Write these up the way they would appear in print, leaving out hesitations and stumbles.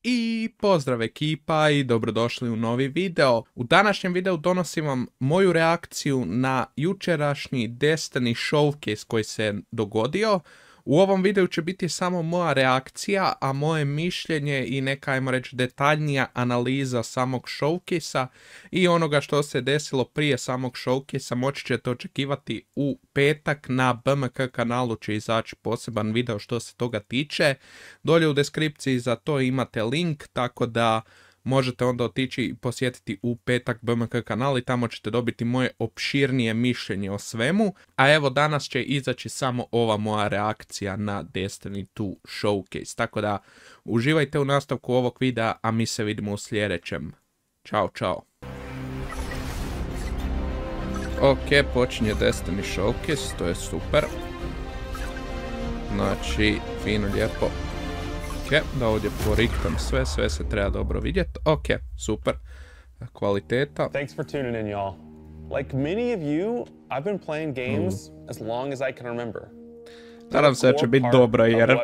I pozdrav ekipa i dobrodošli u novi video. U današnjem videu donosim vam moju reakciju na jučerašnji Destiny showcase koji se dogodio. U ovom videu će biti samo moja reakcija, a moje mišljenje i neka, ajmo reći, detaljnija analiza samog showcase-a i onoga što se desilo prije samog showcase-a moći ćete očekivati u petak. Na BMK kanalu će izaći poseban video što se toga tiče. Dolje u deskripciji za to imate link, tako da možete onda otići i posjetiti u petak BMK kanal i tamo ćete dobiti moje opširnije mišljenje o svemu. A evo, danas će izaći samo ova moja reakcija na Destiny 2 showcase. Tako da uživajte u nastavku ovog videa, a mi se vidimo u sljedećem. Ćao, čao. Ok, počinje Destiny showcase, to je super. Znači, fino, lijepo. Ok, da ovdje poriktam sve se treba dobro vidjeti. Ok, super. Kvaliteta. Thanks for tuning in, y'all. Like many of you, I've been playing games as long as I can remember. Nadam se da će biti dobro, jer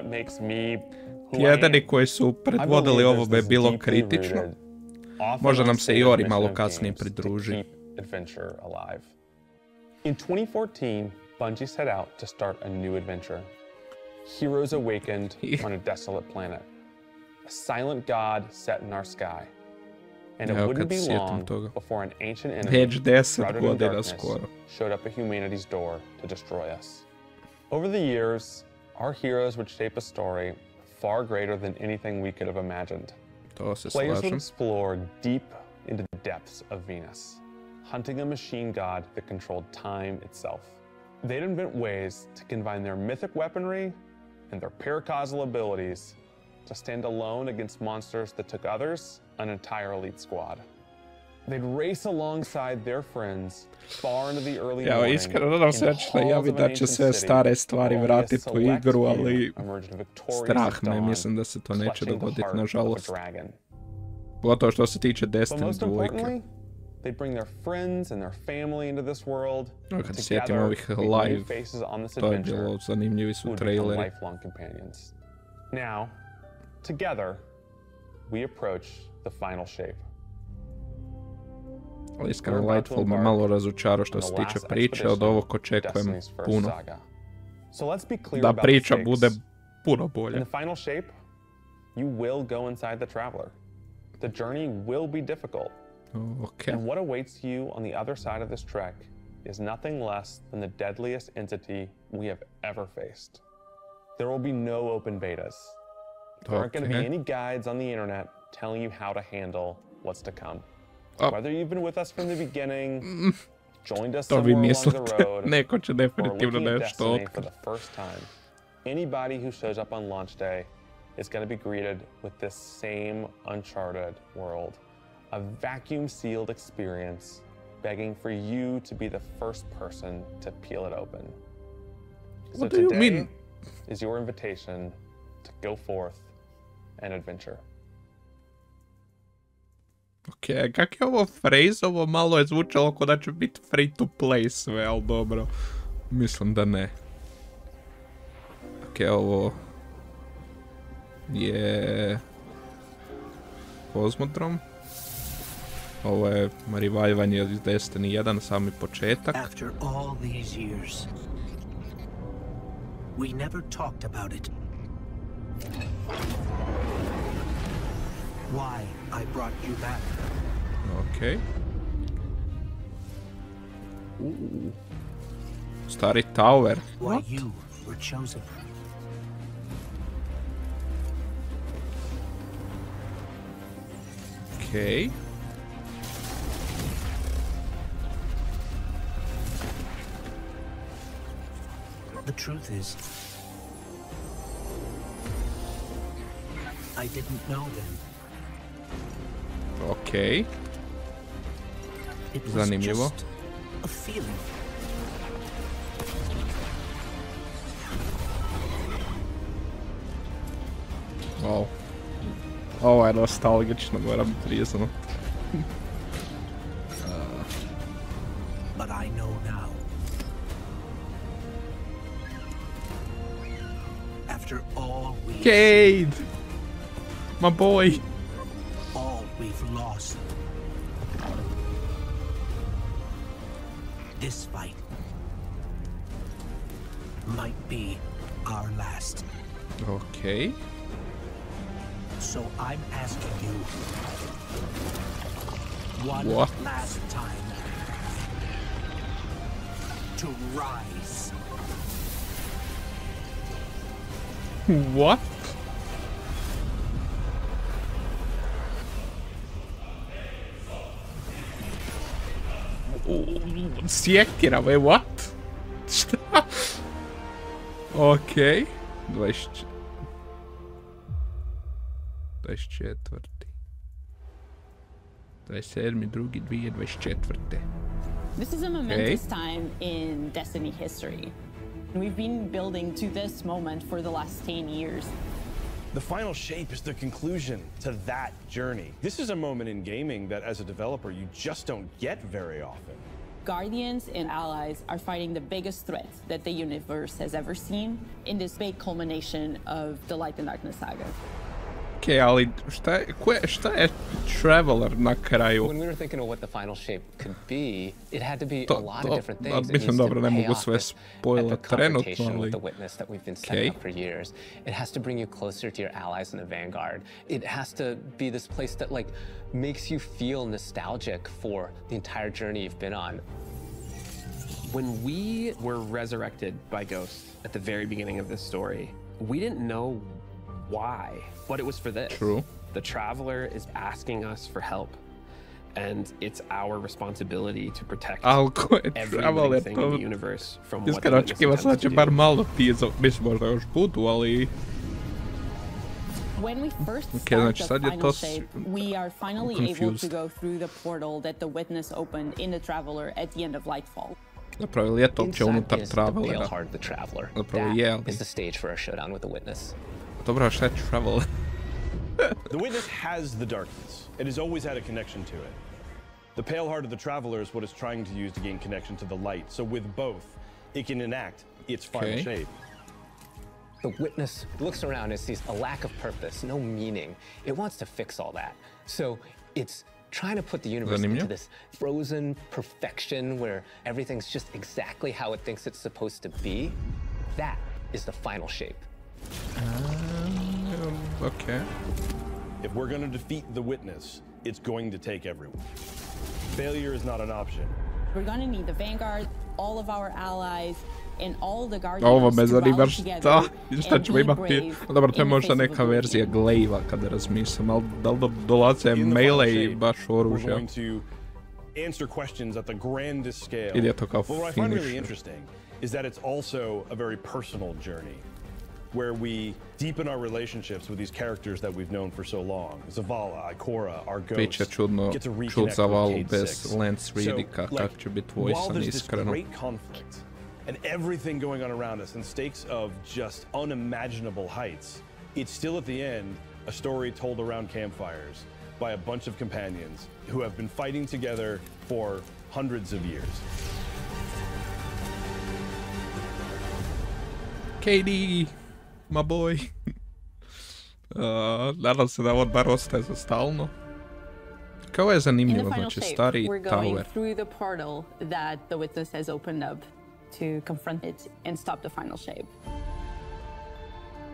jedini koji su predvodili ovo je bilo kritično. Možda nam se i Ori malo kasnije pridruži. In 2014, Bungie set out to start a new adventure. Heroes awakened on a desolate planet. A silent god set in our sky. And it wouldn't be long before an ancient enemy, shrouded in darkness, showed up at humanity's door to destroy us. Over the years, our heroes would shape a story far greater than anything we could have imagined. Players would explore deep into the depths of Venus, hunting a machine god that controlled time itself. They'd invent ways to combine their mythic weaponry and their paracausal abilities to stand alone against monsters that took others, an entire elite squad. They'd race alongside their friends far into the early morning. Ja, iskreno nadam se da će se stare stvari vratiti u igru, ali strah me, mislim da se to neće dogoditi, nažalost. Pogotovo što se tiče Destiny 2. They'd bring their friends and their family into this world. Kad se sjetim ovih live, to je bilo, zanimljivi su traileri. Lifelong companions. Now, together, we approach the final shape. Ali iskreno, Lightfall me malo razočarao što se tiče priče, od ovog očekujem puno. Da priča bude puno bolja. In the final shape, you will go inside the Traveler. The journey will be difficult. Okay. And what awaits you on the other side of this trek is nothing less than the deadliest entity we have ever faced. There will be no open betas. There aren't going to be any guides on the internet telling you how to handle what's to come. Whether you've been with us from the beginning, joined us somewhere along the road, neko će or definitivno looking at nešto Destiny for the first time, anybody who shows up on launch day is going to be greeted with this same uncharted world. A vacuum-sealed experience, begging for you to be the first person to peel it open. So What do you mean? Is your invitation to go forth and adventure. Ok, kak je ovo Frazovo, malo je zvučalo ko da će biti free to play sve, ali dobro, mislim da ne. Ok, ovo je Kozmodrom. Ovo je revivanje iz Destiny 1, sami početak. After all these years, we never talked about it. Why I brought you back. Ok. Stari tower. Why you were chosen. Ok. The truth is, I didn't know them. Ok. It was zanimljivo. just a feeling. Wow. Ovo je nostalgično, moram priznat. But I know now. After all we Cade! My boy! we've lost. This fight might be our last. Okay. So I'm asking you one What? last time to rise. What? Sjekira, wait, what? Šta? Okej. 24. Dvajstčetvrti. 27.2.2024. This is a momentous time in Destiny history. We've been building to this moment for the last 10 years. The final shape is the conclusion to that journey. This is a moment in gaming that as a developer you just don't get very often. Guardians and allies are fighting the biggest threat that the universe has ever seen in this big culmination of the Light and Darkness saga. Okej, ali šta je Traveler na kraju? When we were thinking of what the final shape could be, it had to be a lot of different things. It Mislim, needs dobro, to ne pay mogu off sve this spoiler epic trenutno, confrontation ali... with the witness that we've been setting up for years. It has to bring you closer to your allies in the Vanguard. It has to be this place that like makes you feel nostalgic for the entire journey you've been on. When we were resurrected by Ghost at the very beginning of this story, we didn't know why, but it was for this. True. The Traveler is asking us for help, and it's our responsibility to protect every living thing in the universe from what the witness Iskreno, attempts će to bar do. malo tiza, mislim možda još budu, ali... When we first Okay, start znači the sad je final to shape, we are finally able to confused. go through the portal that the witness opened in the Traveler at the end of Lightfall. Napravili je to uopće Inside unutar is the pale Travelera. heart of the Traveler. Zapravo je, ali... That is the stage for our showdown with the witness. Dobro, a šta je Traveler? The witness has the darkness. It has always had a connection to it. The pale heart of the Traveler is what it's trying to use to gain connection to the light. So with both, it can enact its final shape. The witness looks around and sees a lack of purpose, no meaning. It wants to fix all that. So it's trying to put the universe into this frozen perfection where everything's just exactly how it thinks it's supposed to be. That is the final shape. Okay. If we're going to defeat the witness, it's going to take everyone. Failure is not an option. We're gonna need the Vanguard, all of our allies, and all the Ovo Guardians me to zanima rally šta, together šta and ćemo be imati. brave Dobro, to je in the možda face of neka oblivion. verzija glaiva kada razmišljam, ali da li dolaze In the maile final i shape, baš we're oružja? going to answer questions at the grandest scale. Ili je to kao But what I find really finisher? interesting is that it's also a very personal journey where we deepen our relationships with these characters that we've known for so long. Zavala, Ikora, our Bit će ghost. čudno Get to reconnect čut za with Valu Cade bez Six. Lance Ridicka, So, kak će biti while voisan, there's this iskreno. great conflict and everything going on around us and stakes of just unimaginable heights, it's still at the end a story told around campfires by a bunch of companions who have been fighting together for hundreds of years. KD, my boy. Nadam se da on bar ostaje za stalno. Kao je In the zanimljivo, final znači shape, stari we're going tower. through the portal that the witness has opened up to confront it and stop the final shape.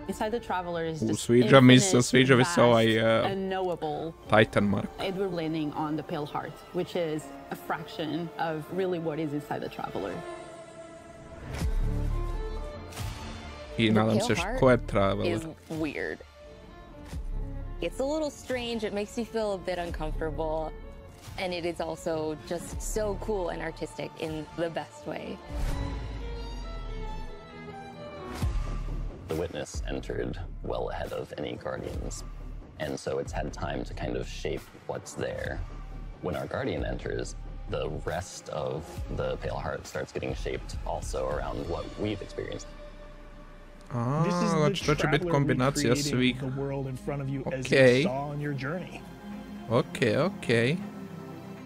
Inside the Traveler is this Sviđa mi se infinite, ovaj vast, unknowable. Titan Mark. And we're landing on the Pale Heart, which is a fraction of really what is inside the Traveler. I nadam se ko je Traveler. Is weird. It's a little strange. It makes you feel a bit uncomfortable. And it is also just so cool and artistic in the best way. The witness entered well ahead of any guardians, and so it's had time to kind of shape what's there. When our guardian enters, the rest of the Pale Heart starts getting shaped also around what we've experienced. Znači to će biti kombinacija svih. Okej.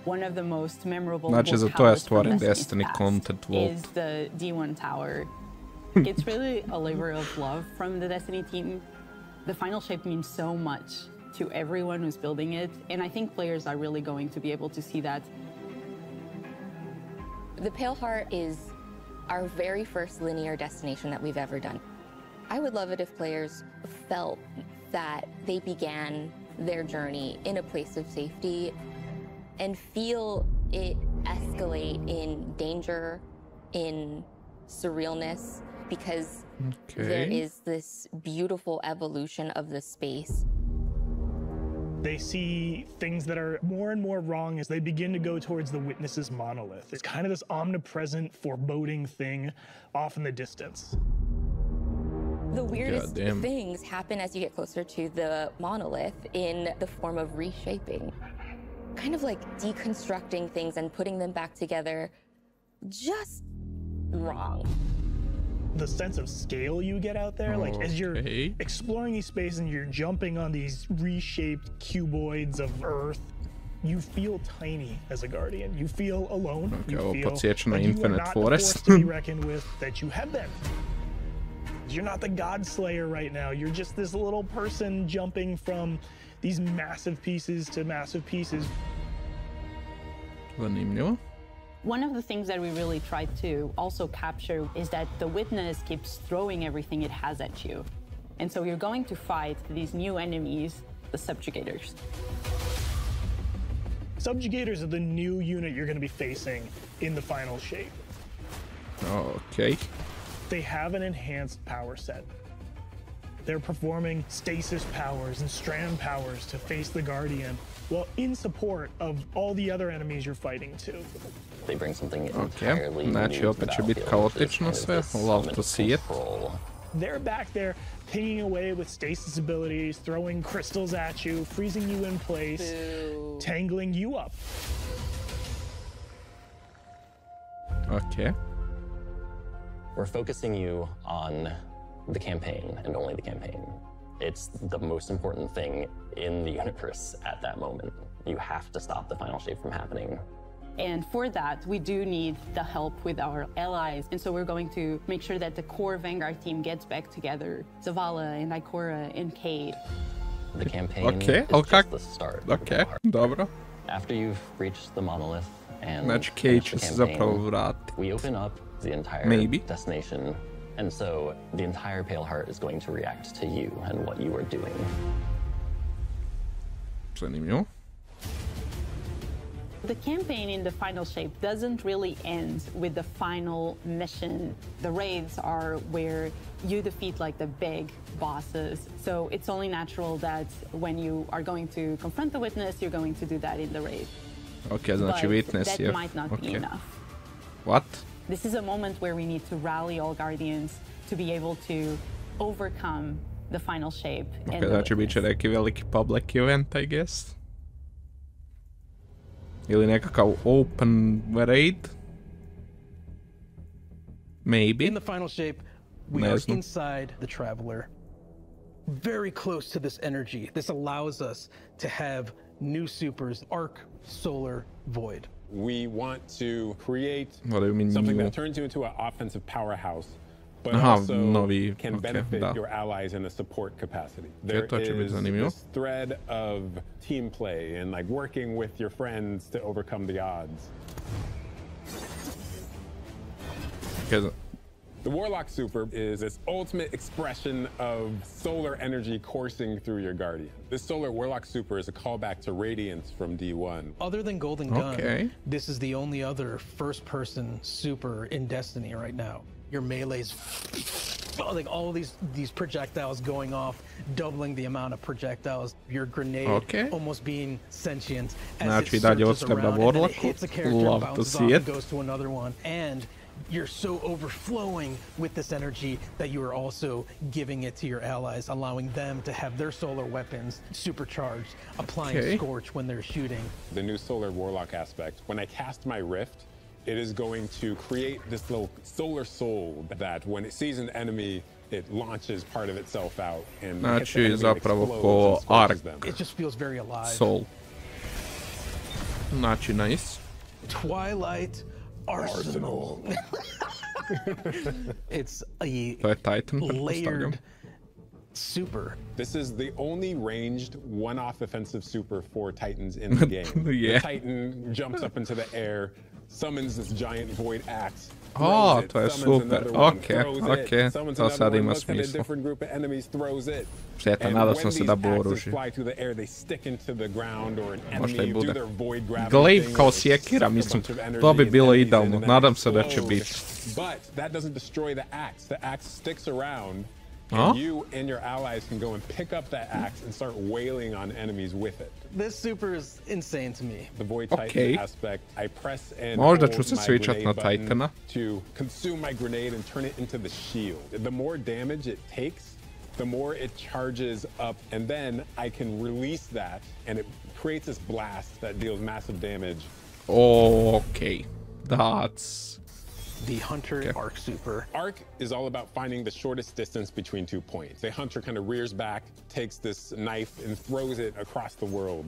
One of the most memorable Znači za to je stvoren Destiny Content Vault. is the D1 Tower. It's really a labor of love from the Destiny team. The final shape means so much to everyone who's building it, and I think players are really going to be able to see that. The Pale Heart is our very first linear destination that we've ever done. I would love it if players felt that they began their journey in a place of safety and feel it escalate in danger, in surrealness, because there is this beautiful evolution of the space. They see things that are more and more wrong as they begin to go towards the Witness's monolith. It's kind of this omnipresent, foreboding thing off in the distance. The weirdest things happen as you get closer to the monolith in the form of reshaping. Kind of like deconstructing things and putting them back together just wrong. The sense of scale you get out there, like as you're exploring these spaces and you're jumping on these reshaped cuboids of Earth, you feel tiny as a Guardian. You feel alone. You feel like you are not the force to be reckoned with that you have been. You're not the God Slayer right now. You're just this little person jumping from these massive pieces to massive pieces. One of the things that we really tried to also capture is that the Witness keeps throwing everything it has at you. And so you're going to fight these new enemies, the Subjugators. Subjugators are the new unit you're going to be facing in the final shape. Okay. They have an enhanced power set. They're performing stasis powers and strand powers to face the Guardian, while in support of all the other enemies you're fighting too. They bring something entirely Znači opet će biti kaotično sve, love to see it. They're back there pinging away with stasis abilities, throwing crystals at you, freezing you in place, tangling you up. Okay. We're focusing you on the campaign and only the campaign. It's the most important thing in the universe at that moment. You have to stop the final shape from happening. And for that, we do need the help with our allies. And so we're going to make sure that the core Vanguard team gets back together. Zavala and Ikora and Cade. The campaign is just the start. Okay, dobro. After you've reached the monolith and znači Cade će se zapravo vratiti. We open up the entire destination. And so the entire Pale Heart is going to react to you and what you are doing. Zanimljivo. The campaign in the final shape doesn't really end with the final mission. The raids are where you defeat like the big bosses. So it's only natural that when you are going to confront the Witness, you're going to do that in the raid. Okay, znači Witness that might not be enough. What? This is a moment where we need to rally all Guardians to be able to overcome the final shape. Okay, znači bit će neki veliki public event, I guess. Ili nekakav open raid? Maybe. In the final shape, we are inside the Traveler. Very close to this energy. This allows us to have new supers, Arc, Solar, Void. We want to create something that turns you into an offensive powerhouse, but also can benefit your allies in a support capacity. There is this thread of team play and like working with your friends to overcome the odds. The Warlock Super is this ultimate expression of solar energy coursing through your Guardian. This Solar Warlock Super is a callback to Radiance from D1. Other than Golden Gun, this is the only other first-person super in Destiny right now. Your melee's like all these projectiles going off, doubling the amount of projectiles. Your grenade almost being sentient as it surges around and then it hits a character and bounces off and goes to another one. And you're so overflowing with this energy that you are also giving it to your allies, allowing them to have their solar weapons supercharged, applying Scorch when they're shooting. The new Solar Warlock aspect, when I cast my Rift, it is going to create this little solar soul that when it sees an enemy, it launches part of itself out and znači zapravo ko Arc. It just feels very alive. Soul. Znači nice. Twilight Arsenal. It's a Titan, layered super. This is the only ranged one-off offensive super for Titans in the game. Yeah. The Titan jumps up into the air, summons this giant void axe. O, to je super. Okej, to sad ima smisla. Sjeta, nadao sam se da bu oružje. Možda i bude. Glaive kao sjekira, mislim, to bi bilo idealno. Nadam se da će biti. And you and your allies can go and pick up that axe and start wailing on enemies with it. This super is insane to me. The Void Titan aspect, I press and Možda hold ću se my switchat na grenade button Titana. to consume my grenade and turn it into the shield. The more damage it takes, the more it charges up, and then I can release that, and it creates this blast that deals massive damage. Okay, that's... The Hunter Arc Super. Arc is all about finding the shortest distance between 2 points. The Hunter kind of rears back, takes this knife and throws it across the world,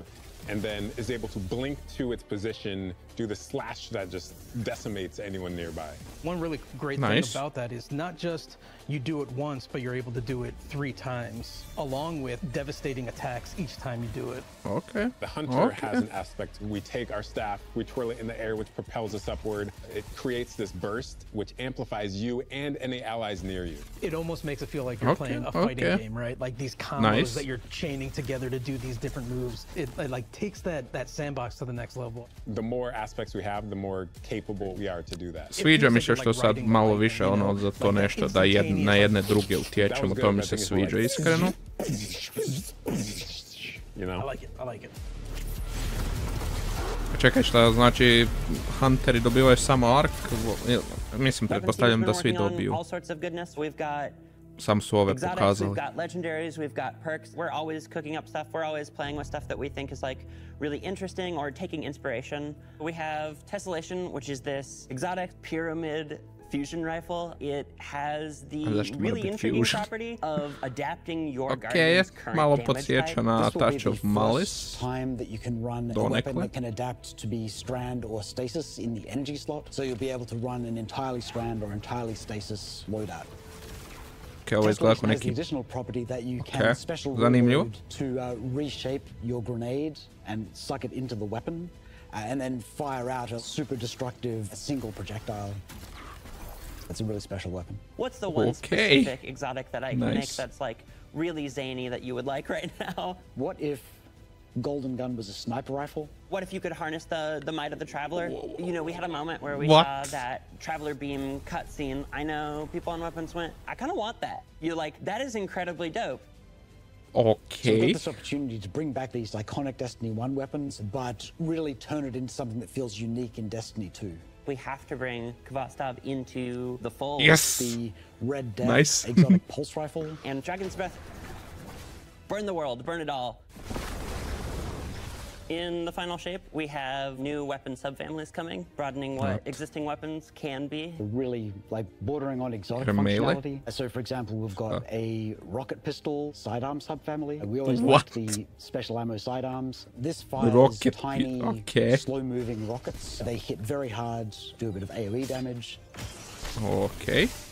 and then is able to blink to its position, do the slash that just decimates anyone nearby. One really great thing about that is not just you do it once, but you're able to do it 3 times, along with devastating attacks each time you do it. Okay. The Hunter has an aspect. We take our staff, we twirl it in the air, which propels us upward. It creates this burst, which amplifies you and any allies near you. It almost makes it feel like you're playing a fighting game, right? Like these combos that you're chaining together to do these different moves. It like takes that sandbox to the next level. The more aspects we have, the more capable we are to do that. Sviđa mi se što sad malo više ono za to nešto da na jedne druge utječemo, to mi se sviđa iskreno. I like it. Čekaj, šta znači Hunteri dobivaju samo ark? Mislim, pretpostavljam da svi dobiju. Sam su ove pokazali. We've got legendaries, we've got perks. We're always cooking up stuff. We're always playing with stuff that we think is like really interesting or taking inspiration. We have Tessellation, which is this exotic pyramid fusion rifle. It has the really intriguing property of adapting your guardian's current malo damage podsjeća na Touch of Malice. Time that you can run a weapon that can adapt to be strand or stasis in the energy slot. So you'll be able to run an entirely strand or entirely stasis loadout. Tessellation has the additional property that you can special reload to reshape your grenade and suck it into the weapon, and then fire out a super destructive single projectile. It's a really special weapon. What's the one specific exotic that I can make that's like really zany that you would like right now? What if Golden Gun was a sniper rifle? What if you could harness the might of the Traveler? You know, we had a moment where we saw that Traveler beam cutscene. I know people on Weapons went, I kind of want that. You're like, that is incredibly dope. So we've got this opportunity to bring back these iconic Destiny 1 weapons, but really turn it into something that feels unique in Destiny 2. We have to bring Kvastov into the fold. Yes! The Red Death exotic pulse rifle. And Dragon's Breath. Burn the world, burn it all. In the final shape, we have new weapon subfamilies coming, broadening what existing weapons can be. Really, like, bordering on exotic functionality. So, for example, we've got a rocket pistol sidearm subfamily. We always like the special ammo sidearms. This fires tiny, slow-moving rockets. They hit very hard, do a bit of AoE damage.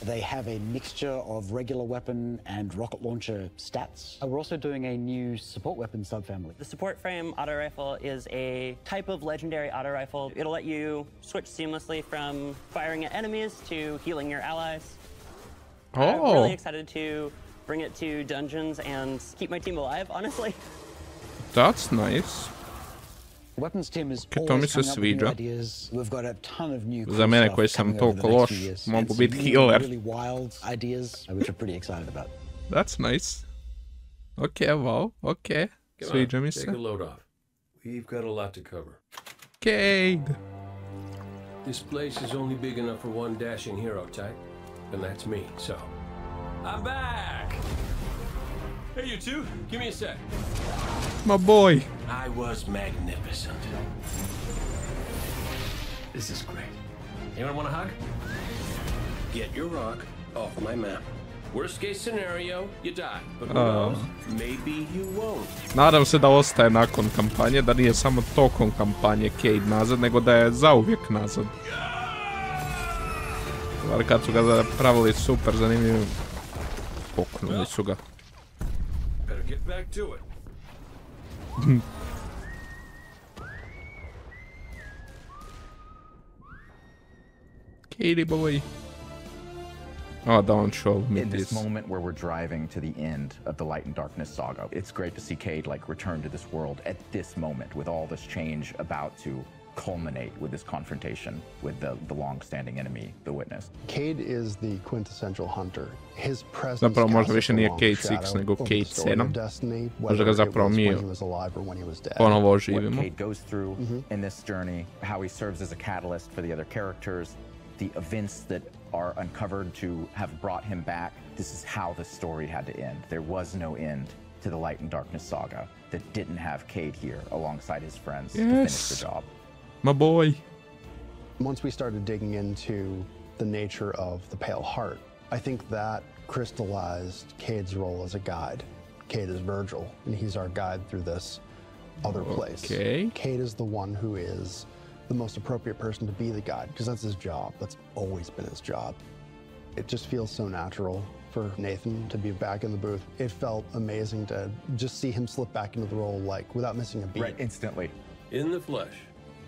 They have a mixture of regular weapon and rocket launcher stats. We're also doing a new support weapon subfamily. The support frame auto rifle is a type of legendary auto rifle. It'll let you switch seamlessly from firing at enemies to healing your allies. I'm really excited to bring it to dungeons and keep my team alive, honestly. That's nice. Weapons team is to mi se sviđa. We've got a ton of new Za mene koji sam toliko loš, mogu biti healer. Really wild ideas, which we're pretty excited about. That's nice. Okay, wow, okay. Sviđa mi se. Take a load off. We've got a lot to cover. Cade. This place is only big enough for one dashing hero type, and that's me, so I'm back! Hey, you two, give me a sec. My boy. I was magnificent. This is great. Anyone want a hug? Get your rock off my map. Worst case scenario, you die. But who knows? Maybe you won't. Nadam se da ostaje nakon kampanje, da nije samo tokom kampanje Cade nazad, nego da je zauvijek nazad. Kad su ga pravili super zanimljivim, poknuli su ga. Better get back to it. Katie boy. Oh, don't show me in this this moment where we're driving to the end of the Light and Darkness saga. It's great to see Cade like return to this world at this moment with all this change about to culminate with this confrontation with the long-standing enemy, the Witness. Cade is the quintessential hunter. His presence zapravo možda više nije Cade 6 nego Cade 7. Možda ga zapravo mi ponovo oživimo. What Cade goes through in this journey, how he serves as a catalyst for the other characters, the events that are uncovered to have brought him back. This is how the story had to end. There was no end to the Light and Darkness saga that didn't have Cade here alongside his friends to finish the job. My boy. Once we started digging into the nature of the Pale Heart, I think that crystallized Cade's role as a guide. Cade is Virgil, and he's our guide through this other place. Cade is the one who is the most appropriate person to be the guide, because that's his job. That's always been his job. It just feels so natural for Nathan to be back in the booth. It felt amazing to just see him slip back into the role, like, without missing a beat. Right, instantly. In the flesh,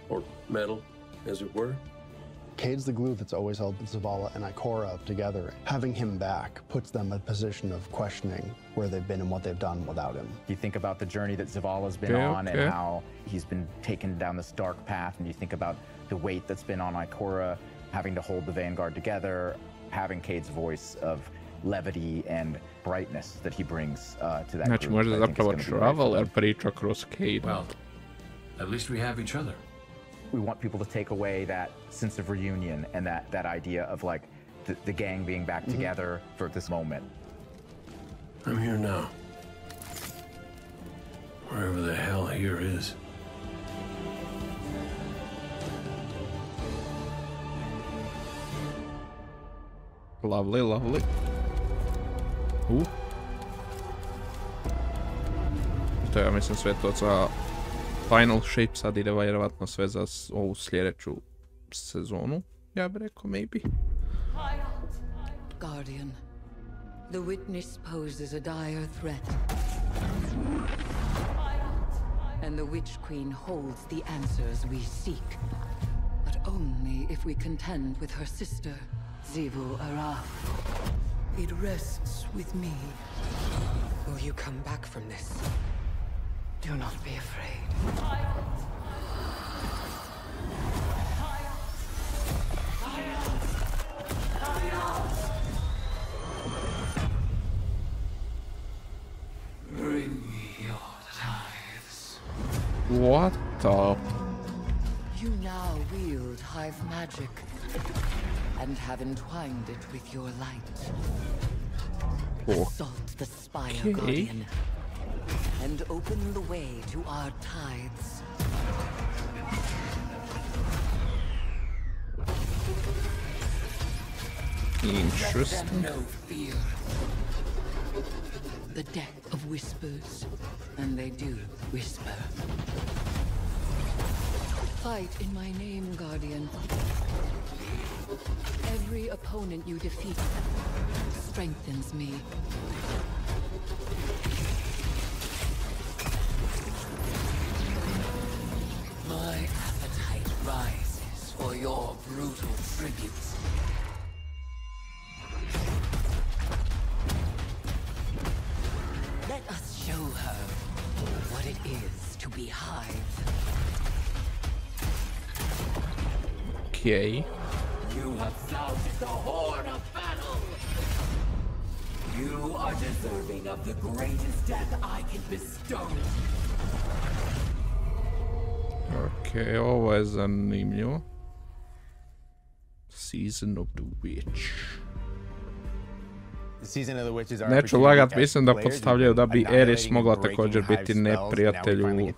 or metal, as it were. Cade's the glue that's always held Zavala and Ikora together. Having him back puts them in a position of questioning where they've been and what they've done without him. You think about the journey that Zavala's been on and how he's been taken down this dark path, and you think about the weight that's been on Ikora, having to hold the Vanguard together, having Cade's voice of levity and brightness that he brings to that Znači, group. možda zapravo Traveler priča kroz Cade. Well, at least we have each other. We want people to take away that sense of reunion and that idea of like the gang being back together for this moment. I'm here now. Wherever the hell here is. Lovely, lovely. To ja mislim sve to za Final Shape, sad ide vjerovatno sve za ovu sljedeću sezonu, ja bih rekao, maybe. Guardian, the Witness poses a dire threat. And the Witch Queen holds the answers we seek. But only if we contend with her sister, Zivu Araf. It rests with me. Will you come back from this? Do not be afraid. Bring me your tithes. What the? You now wield hive magic and have entwined it with your light. Assault the Spire Guardian and open the way to our tides. Interesting. No fear. The death of whispers, and they do whisper. Fight in my name, Guardian. Every opponent you defeat strengthens me. My appetite rises for your brutal tribute. Let us show her what it is to be Hive. Okay. You have sounded the horn of battle! You are deserving of the greatest death I can bestow. Okay, ovo je zanimljivo. Season of the Witch. Neću lagat, mislim da podstavljaju da bi Eris mogla također biti neprijatelj u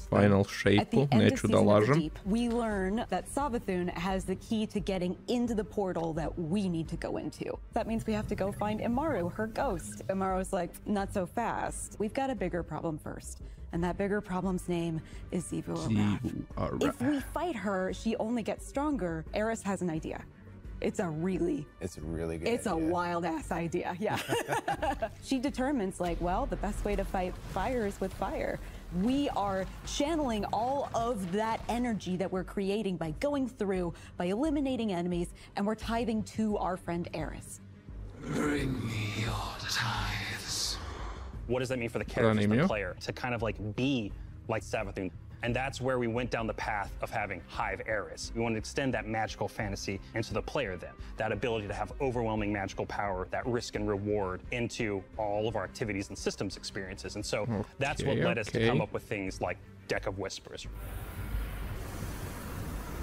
Final Shape-u, neću da lažem. We learn that Savathun has the key to getting into the portal that we need to go into. That means we have to go find Imaru, her ghost. Imaru's like, not so fast. We've got a bigger problem first. And that bigger problem's name is Zivu Araf. If we fight her, she only gets stronger. Eris has an idea. It's a really good It's idea. A wild ass idea, yeah. She determines like, well, the best way to fight fire is with fire. We are channeling all of that energy that we're creating by going through, by eliminating enemies, and we're tithing to our friend Eris. Bring me your tithes. What does that mean for the character, the player, to kind of like be like Savathun? And that's where we went down the path of having Hive Eris. We want to extend that magical fantasy into the player then. That ability to have overwhelming magical power, that risk and reward into all of our activities and systems experiences. And so that's what led us to come up with things like Deck of Whispers.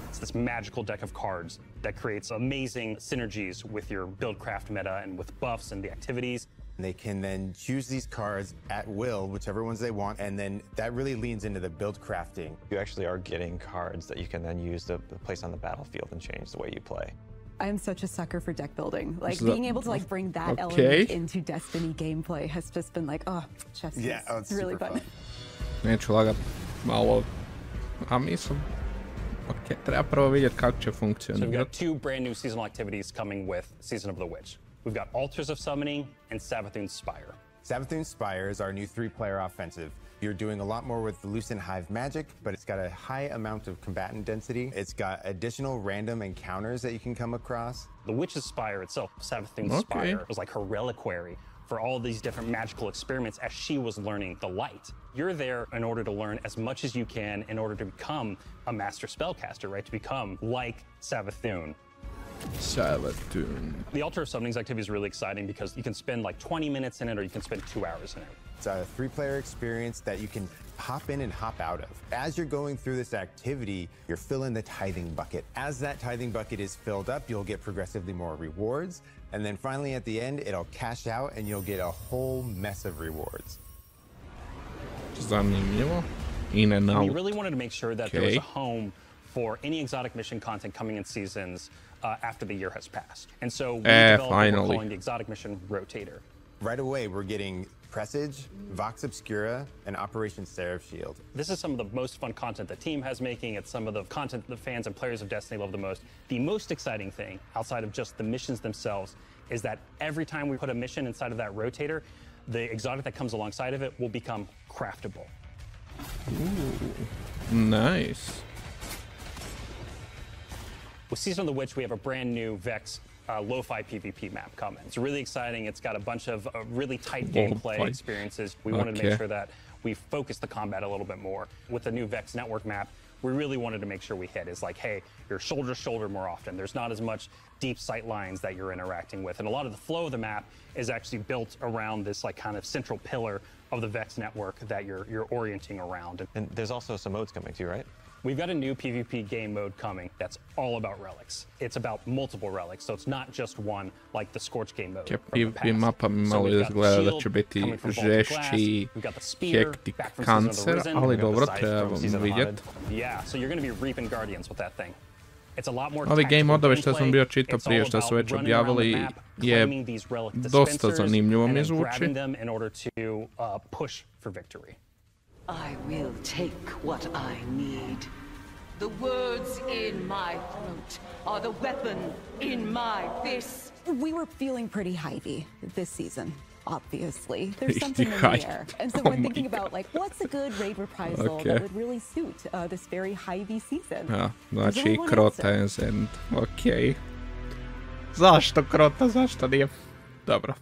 It's this magical deck of cards that creates amazing synergies with your build-craft meta and with buffs and the activities. They can then choose these cards at will, whichever ones they want, and then that really leans into the build crafting. You actually are getting cards that you can then use to place on the battlefield and change the way you play. I'm such a sucker for deck building. Like being able to like bring that element into Destiny gameplay has just been like, oh, chess is really fun. Neću lagat malo, a mislim, ok, treba prvo vidjeti kako će funkcionirati. So we've got 2 brand new seasonal activities coming with Season of the Witch. We've got Altars of Summoning and Savathun's Spire. Savathun's Spire is our new 3-player offensive. You're doing a lot more with the Lucent Hive magic, but it's got a high amount of combatant density. It's got additional random encounters that you can come across. The Witch's Spire itself, Savathun's Spire, was like her reliquary for all these different magical experiments as she was learning the light. You're there in order to learn as much as you can in order to become a master spellcaster, right? To become like Savathun. The Altar of Summonings activity is really exciting because you can spend like 20 minutes in it or you can spend 2 hours in it. It's a 3-player experience that you can hop in and hop out of. As you're going through this activity, you're filling the tithing bucket. As that tithing bucket is filled up, you'll get progressively more rewards. And then finally at the end, it'll cash out and you'll get a whole mess of rewards. Zanimljivo. In and out. We really wanted to make sure that there was a home for any exotic mission content coming in seasons after the year has passed. And so we developed what we're calling the exotic mission rotator. Right away, we're getting Presage, Vox Obscura, and Operation Seraph Shield. This is some of the most fun content the team has making. It's some of the content the fans and players of Destiny love the most. The most exciting thing, outside of just the missions themselves, is that every time we put a mission inside of that rotator, the exotic that comes alongside of it will become craftable. Ooh, nice. With Season of the Witch, we have a brand new Vex lo-fi PvP map coming. It's really exciting. It's got a bunch of really tight gameplay experiences. We wanted to make sure that we focus the combat a little bit more. With the new Vex network map, we really wanted to make sure we hit is like, hey, you're shoulder to shoulder more often. There's not as much deep sight lines that you're interacting with. And a lot of the flow of the map is actually built around this like kind of central pillar of the Vex network that you're orienting around. And there's also some modes coming too, right? We've got a new PvP game mode coming that's all about relics. It's about multiple relics, so it's not just one like the Scorch game mode. PvP mapa mi malo izgleda da će biti žešći, hektik kancer, ali dobro, trebamo vidjeti. Yeah, so you're going to be reaping guardians with that thing. Ovi game modove što sam bio čitao prije što su već objavili je dosta zanimljivo mi zvuči. I will take what I need. The words in my throat are the weapon in my fist. We were feeling pretty hivey this season, obviously. There's something in the air. And so when thinking about like what's a good raid reprisal that would really suit this very hivey season. Ja, znači Krota je Zend. Okej. Zašto Krota, zašto nije? Dobro.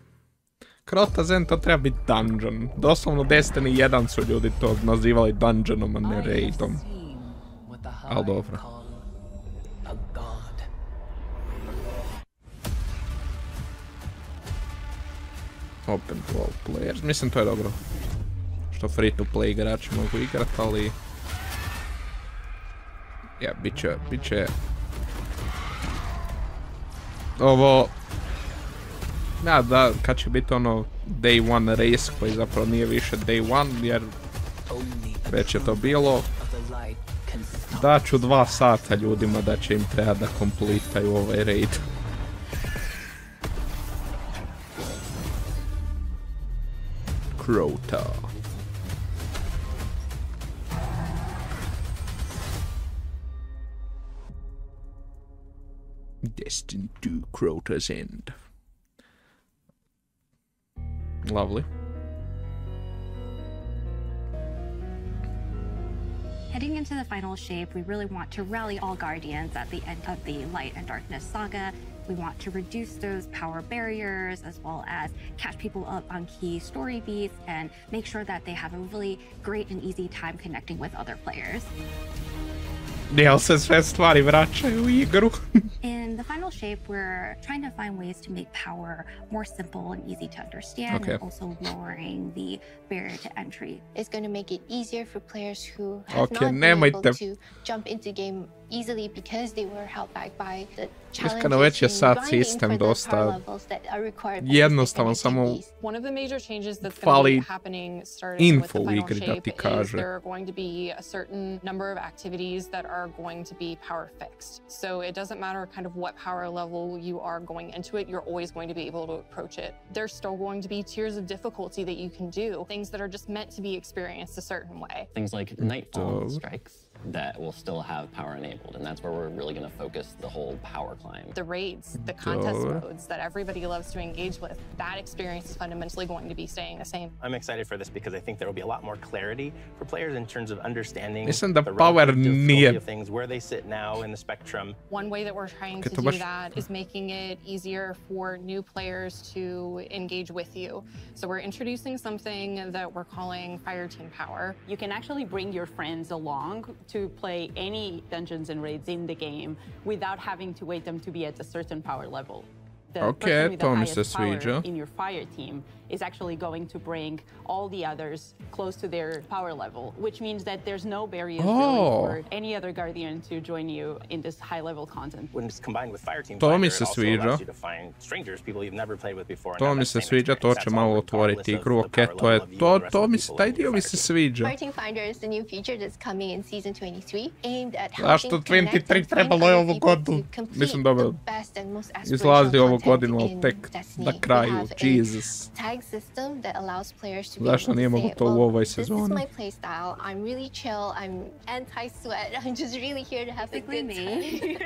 Krota Zen, to treba biti dungeon. Doslovno Destiny 1 su ljudi to nazivali dungeonom, a ne raidom. Ali dobro. Open to all players. Mislim, to je dobro. Što free to play igrači mogu igrat, ali... Ja, bit će... Ovo... Ja, da, kad će biti ono day one race koji zapravo nije više day one, jer već je to bilo. Daću 2 sata ljudima da će im treba da komplitaju ovaj raid. Crota. Destined to Crota's End. Lovely. Heading into the final shape, we really want to rally all Guardians at the end of the Light and Darkness saga. We want to reduce those power barriers, as well as catch people up on key story beats and make sure that they have a really great and easy time connecting with other players. Jel se sve stvari vraćaju u igru? In the final shape, we're trying to find ways to make power more simple and easy to understand, and also lowering the barrier to entry. It's going to make it easier for players who have not been able to jump into game easily because they were held back by the challenges in grinding for the power levels that are required. Jednostavno samo one of the major changes that's going to be happening starting with the final shape is there are going to be a certain number of activities that are going to be power fixed. So it doesn't matter kind of what power level you are going into it, you're always going to be able to approach it. There's still going to be tiers of difficulty that you can do, things that are just meant to be experienced a certain way. Things like nightfall strikes that will still have power enabled, and that's where we're really going to focus the whole power climb. The raids, the contest modes that everybody loves to engage with, that experience is fundamentally going to be staying the same. I'm excited for this because I think there will be a lot more clarity for players in terms of understanding the power difficulty of things, where they sit now in the spectrum. One way that we're trying to do that is making it easier for new players to engage with you. So we're introducing something that we're calling Fire Team Power. You can actually bring your friends along to play any dungeons and raids in the game without having to wait them to be at a certain power level. The person with the highest power in your fire team is actually going to bring all the others close to their power level, which means that there's no barriers really for any other Guardian to join you in this high-level content. When it's combined with Fire Team Finder, it also allows you to find strangers, people you've never played with before. To mi se sviđa, to će malo otvoriti igru, taj dio mi se sviđa. Fire Team Finder is the new feature that's coming in Season 23, aimed at Zašto helping 23 trebalo je ovu godinu? Mislim da izlazi ovu godinu, ali tek na kraju, Jesus. System that allows players to Zašto nije mogu to u ovoj sezoni? This is my play style. I'm really chill. I'm anti-sweat. I'm just really here to have a good time.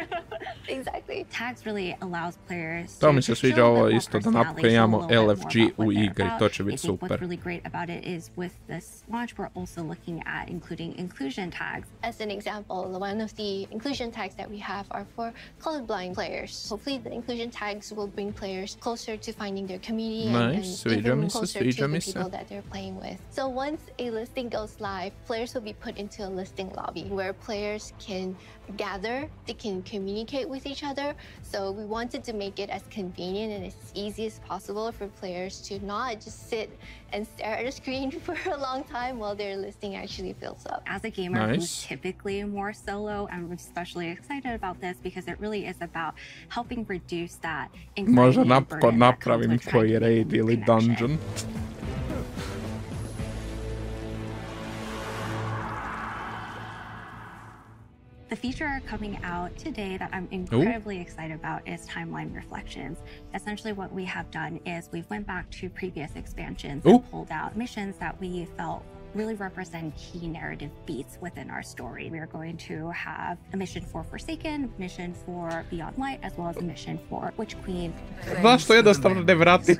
Exactly. Tags really allows players to mi se sviđa ovo isto da napokon imamo LFG u igri, to će biti super. What's really great about it is with this launch we're also looking at including inclusion tags. As an example, one of the inclusion tags that we have are for colorblind players. Hopefully the inclusion tags will bring players closer to finding their community and even closer to the people that they're playing with. So once a listing goes live, players will be put into a listing lobby where players can gather, they can communicate with each other. So we wanted to make it as convenient and as easy as possible for players to not just sit and stare at a screen for a long time while their listing actually fills up. As a gamer who's typically more solo, I'm especially excited about this because it really is about helping reduce that anxiety and burden that comes with trying to make new connection. The feature coming out today that I'm incredibly excited about is Timeline Reflections. Essentially what we have done is we've went back to previous expansions and pulled out missions that we felt really represent key narrative beats within our story. We are going to have a mission for Forsaken, a mission for Beyond Light, as well as a mission for Witch Queen. Zašto jednostavno ne vrati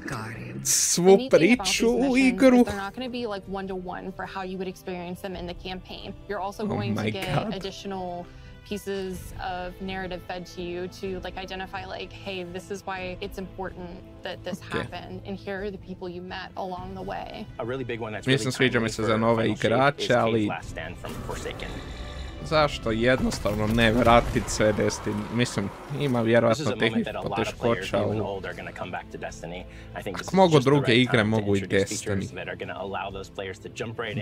svu priču u igru? They're not going to be like one-to-one for how you would experience them in the campaign. You're also going to get additional pieces of narrative fed to you to like identify like, hey, this is why it's important that this happened, and here are the people you met along the way. A really big one that's Mislim sviđa mi se za nove igrače, ali zašto jednostavno ne vratit sve Destiny? Mislim, ima vjerojatno tehničkih poteškoća, ali ako mogu druge igre, mogu i Destiny.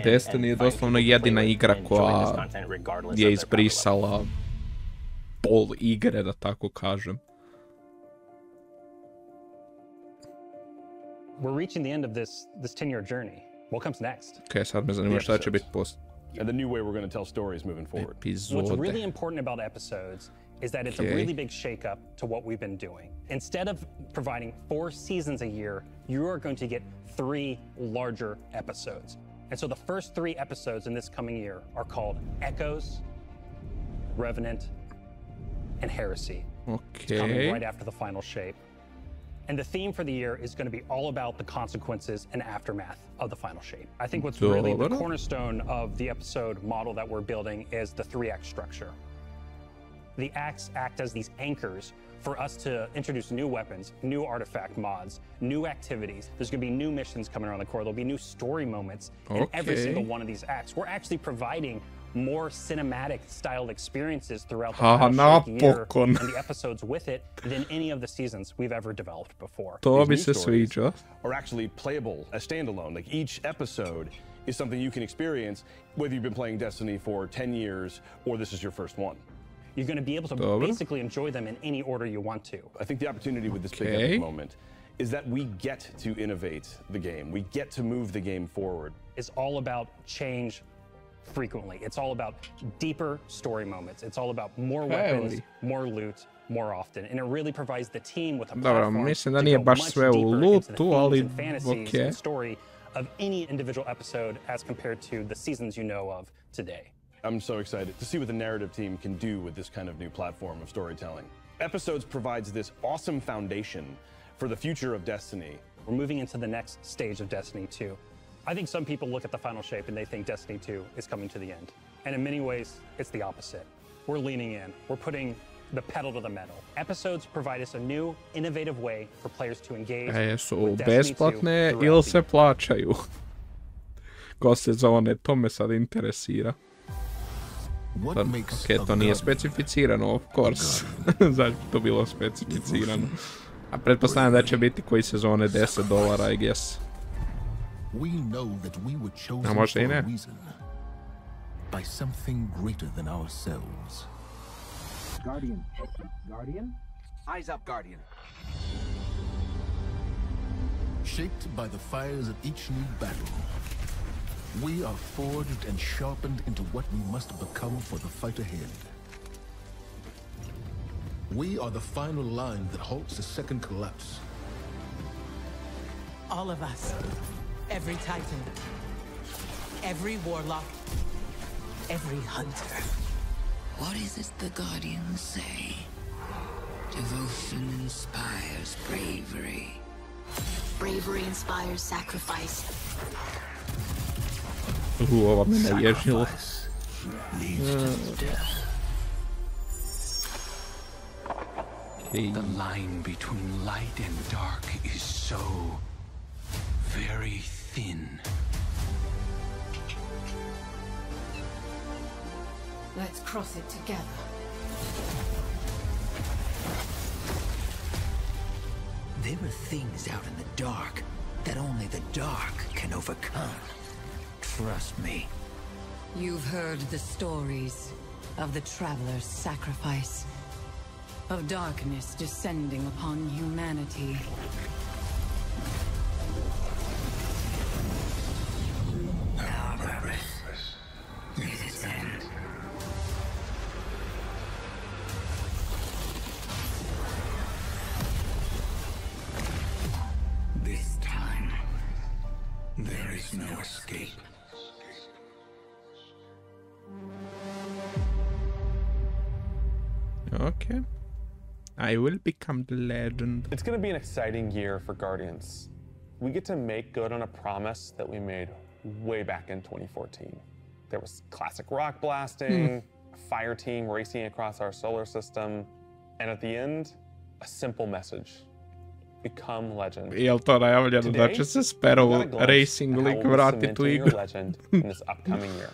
Destiny je doslovno jedina igra koja je izbrisala pol igre, da tako kažem. We're reaching the end of this 10-year journey. What comes next? Okay, sad me zanima šta će biti poslije. And the new way we're going to tell stories moving forward. What's really important about episodes is that it's a really big shakeup to what we've been doing. Instead of providing 4 seasons a year, you are going to get 3 larger episodes. And so the first 3 episodes in this coming year are called Echoes, Revenant, and Heresy. It's coming right after the final shape. And the theme for the year is going to be all about the consequences and aftermath of the final shape. I think what's really the cornerstone of the episode model that we're building is the 3-act structure. The acts act as these anchors for us to introduce new weapons, new artifact mods, new activities. There's going to be new missions coming around the core. There'll be new story moments in every single one of these acts. We're actually providing more cinematic styled experiences throughout the final year and the episodes with it than any of the seasons we've ever developed before. These new stories are actually playable as standalone. Like each episode is something you can experience whether you've been playing Destiny for 10 years or this is your first one. You're going to be able to basically enjoy them in any order you want to. I think the opportunity with this big epic moment is that we get to innovate the game. We get to move the game forward. It's all about change frequently. It's all about deeper story moments. It's all about more weapons, more loot, more often. And it really provides the team with a platform mislim da nije baš sve u lootu, ali and story of any individual episode as compared to the seasons you know of today. I'm so excited to see what the narrative team can do with this kind of new platform of storytelling. Episodes provides this awesome foundation for the future of Destiny. We're moving into the next stage of Destiny 2. I think some people look at the final shape and they think Destiny 2 is coming to the end. And in many ways, it's the opposite. We're leaning in. We're putting the pedal to the metal. Episodes provide us a new, innovative way for players to engage with Destiny 2 ili se plaćaju? Ko sezone, to me sad interesira. Ok, to nije specificirano, of course. Zašto to bilo specificirano? A pretpostavljam da će biti koji sezone $10, I guess. A možda i ne. By something greater than ourselves. Guardian. Guardian? Eyes up, Guardian. Shaped by the fires of each new battle, we are forged and sharpened into what we must become for the fight ahead. We are the final line that halts the second collapse. All of us. Every Titan. Every Warlock. Every Hunter. What is it the Guardians say? Devotion inspires bravery. Bravery inspires sacrifice. Ova me naježila. The line between light and dark is so very thin. Let's cross it together. There are things out in the dark that only the dark can overcome. Trust me. You've heard the stories of the Traveler's sacrifice, of darkness descending upon humanity. Now the purpose is its end. This time, there is no escape. Okay. I will become the legend. It's going to be an exciting year for Guardians. We get to make good on a promise that we made way back in 2014. There was classic rock blasting, a fire team racing across our solar system, and at the end, a simple message. Become legend. Jel to najavljeno da će se Sparrow Racing League vratiti u igru? Legend in this upcoming year.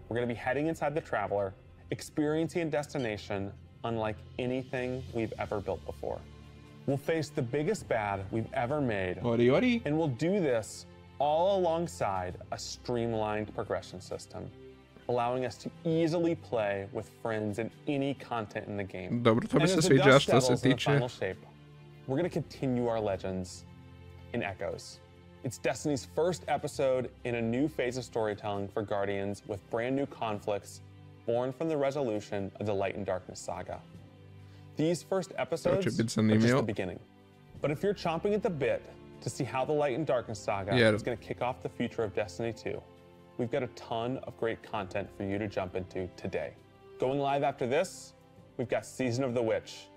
We're going to be heading inside the Traveler, experiencing a destination unlike anything we've ever built before. We'll face the biggest bad we've ever made, and we'll do this all alongside a streamlined progression system, allowing us to easily play with friends in any content in the game. Dobro, to mi se sviđa što se tiče. We're going to continue our legends in Echoes. It's Destiny's first episode in a new phase of storytelling for Guardians with brand new conflicts born from the resolution of the Light and Darkness saga. These first episodes are just the beginning. But if you're chomping at the bit to see how the Light and Darkness saga is going to kick off the future of Destiny 2, we've got a ton of great content for you to jump into today. Going live after this, we've got Season of the Witch,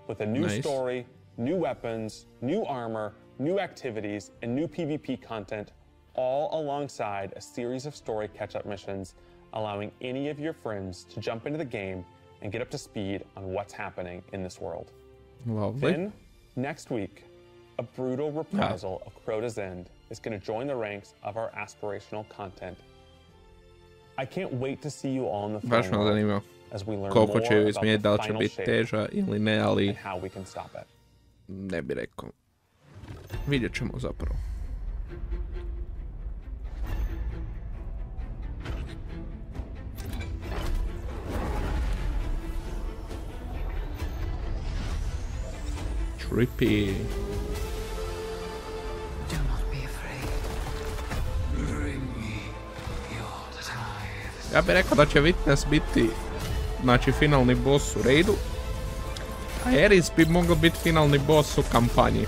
with a new story, new weapons, new armor, new activities, and new PvP content, all alongside a series of story catch-up missions, allowing any of your friends to jump into the game and get up to speed on what's happening in this world. Lovely. Then, next week, a brutal reprisal of Crota's End is going to join the ranks of our aspirational content. I can't wait to see you all in the Baš me zanima koliko će ju izmijeniti, da li će biti teža ili ne, ali ne bi rekao. Vidjet ćemo zapravo. Trippy. Ja bih rekao da će Witness biti, znači, finalni boss u raidu, a Eris bi mogao biti finalni boss u kampanji.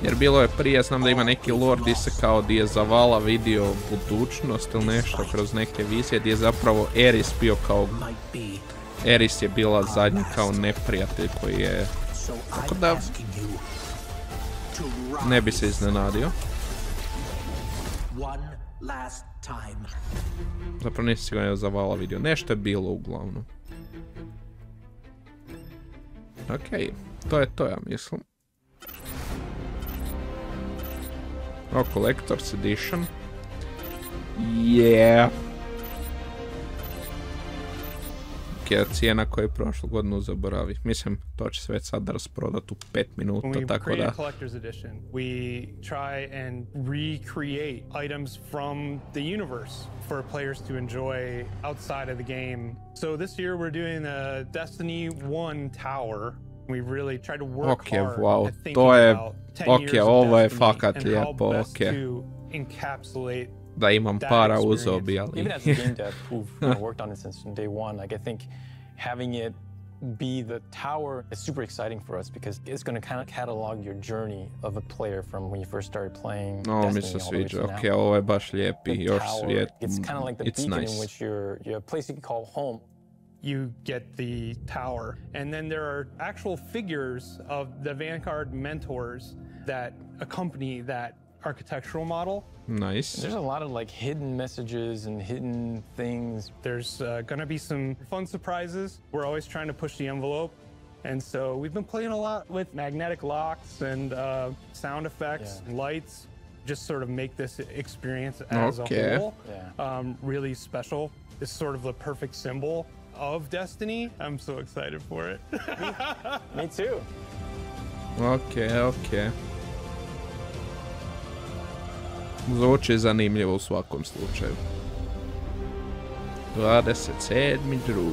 Jer bilo je prije, znam da ima neki lore gdje se kao gdje je Zavala vidio budućnost ili nešto kroz neke vizije, gdje je zapravo Eris bio kao... Eris je bila zadnji kao neprijatelj koji je... Tako da... Ne bi se iznenadio. Zapravo nisam siguran je Zavala vidio. Nešto je bilo uglavnom. Okej, to je to, ja mislim. O, Collector's Edition. Yeah. Cijena koju je prošlu godinu zaboravi. Mislim, to će se već sad rasprodati u 5 minuta, tako da... Collector's Edition, we try and recreate items from the universe for players to enjoy outside of the game. So this year we're doing a Destiny 1 tower. We really try to work hard at thinking about 10 years of Destiny and how best to encapsulate da imam para uzeo bi, ali... Even as a game dev who've worked on it since day one, like I think having it be the tower is super exciting for us because it's going to kind of catalog your journey of a player from when you first started playing Destiny mi se sviđa, okej, ovo je baš lijepi, još svijet, it's kind of like the beacon in which you're a place you can call home. You get the tower, and then there are actual figures of the Vanguard mentors that accompany that architectural model. Nice. There's a lot of like hidden messages and hidden things. There's gonna be some fun surprises. We're always trying to push the envelope. And so we've been playing a lot with magnetic locks and sound effects and lights. Just sort of make this experience as a whole really special. It's sort of the perfect symbol of Destiny. I'm so excited for it. Me too. Okay. Zvuči zanimljivo u svakom slučaju. 27.2.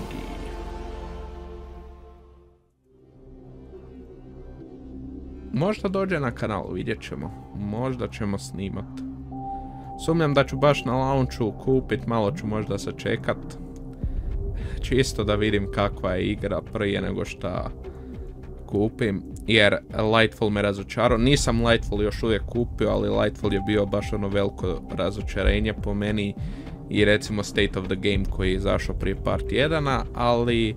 Možda dođe na kanal, vidjet ćemo. Možda ćemo snimat. Sumnjam da ću baš na launchu kupit, malo ću možda se čekat. Čisto da vidim kakva je igra prije nego šta kupim, jer Lightfall me razočarao. Nisam Lightfall još uvijek kupio, ali Lightfall je bio baš ono veliko razočarenje po meni i recimo State of the Game koji je izašao prije par tjedana, ali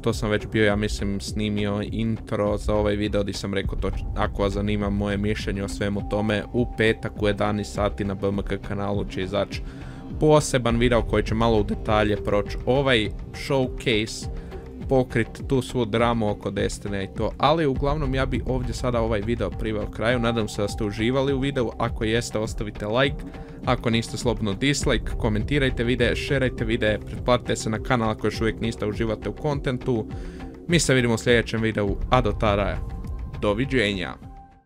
to sam već bio, ja mislim, snimio intro za ovaj video gdje sam rekao to, ako vas zanima moje mišljenje o svemu tome, u petak u 11 sati na BMK kanalu će izaći poseban video koji će malo u detalje proći ovaj showcase, pokrit tu svu dramu oko Destiny i to, ali uglavnom ja bi ovdje sada ovaj video priveo kraju. Nadam se da ste uživali u videu, ako jeste ostavite like, ako niste slobodno dislike, komentirajte videe, šerajte videe, pretplatite se na kanal ako još uvijek niste, uživate u kontentu. Mi se vidimo u sljedećem videu, a do tada doviđenja.